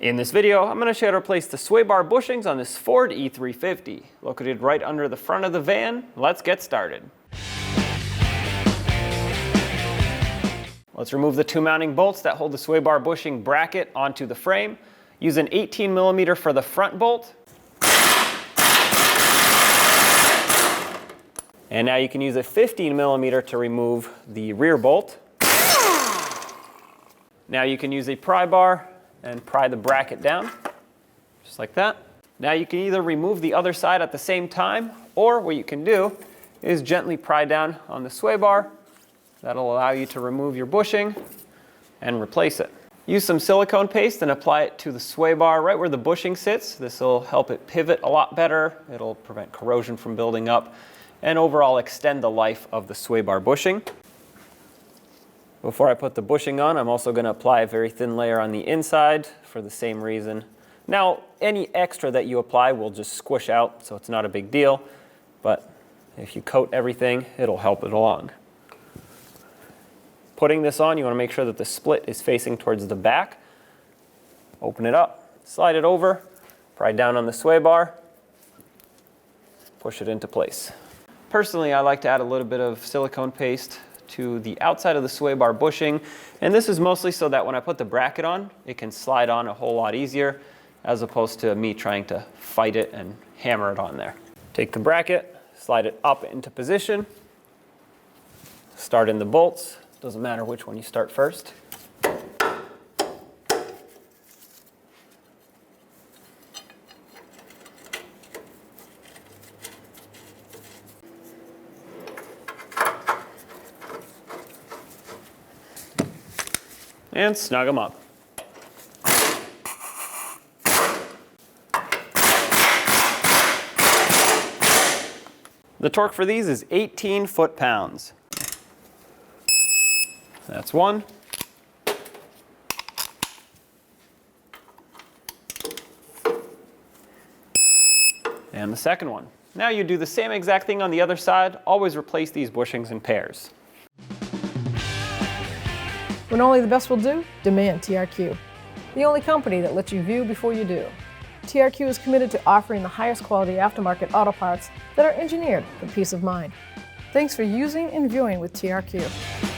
In this video, I'm going to show you how to replace the sway bar bushings on this Ford E-350, located right under the front of the van. Let's get started. Let's remove the two mounting bolts that hold the sway bar bushing bracket onto the frame. Use an 18mm for the front bolt. And now you can use a 15mm to remove the rear bolt. Now you can use a pry bar and pry the bracket down, just like that. Now you can either remove the other side at the same time, or what you can do is gently pry down on the sway bar. That'll allow you to remove your bushing and replace it. Use some silicone paste and apply it to the sway bar right where the bushing sits. This will help it pivot a lot better. It'll prevent corrosion from building up and overall extend the life of the sway bar bushing. Before I put the bushing on, I'm also going to apply a very thin layer on the inside for the same reason. Now, any extra that you apply will just squish out, so it's not a big deal. But if you coat everything, it'll help it along. Putting this on, you want to make sure that the split is facing towards the back. Open it up, slide it over, pry down on the sway bar, push it into place. Personally, I like to add a little bit of silicone paste to the outside of the sway bar bushing, and this is mostly so that when I put the bracket on, it can slide on a whole lot easier, as opposed to me trying to fight it and hammer it on there. Take the bracket, slide it up into position, start in the bolts. Doesn't matter which one you start first. And snug them up. The torque for these is 18 foot-pounds. That's one. And the second one. Now you do the same exact thing on the other side. Always replace these bushings in pairs. When only the best will do, demand TRQ. The only company that lets you view before you do. TRQ is committed to offering the highest quality aftermarket auto parts that are engineered for peace of mind. Thanks for using and viewing with TRQ.